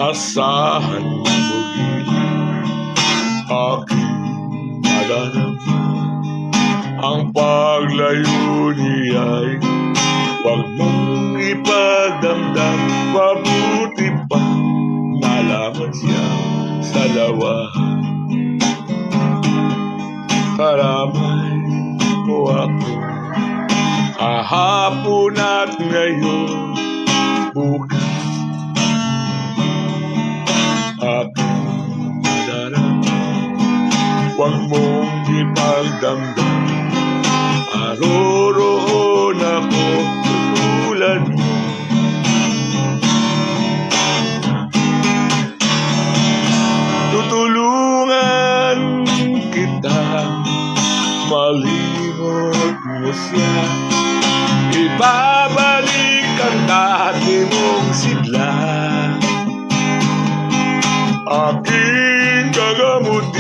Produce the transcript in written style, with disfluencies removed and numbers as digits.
Asahan muli aking madarama. Ang paglayo niya'y huwag mong ipagdamdam. Mabuti pa nalaman siya sa lawahan. Karamay mo ako kahapon at ngayon, bukas aking madarama. Huwag mong ipagdamdam. Aroroon ako tulad mo. Tutulungan kita malimot mo siya. Ibabalik ang dati mong sigla. Aking gagamutin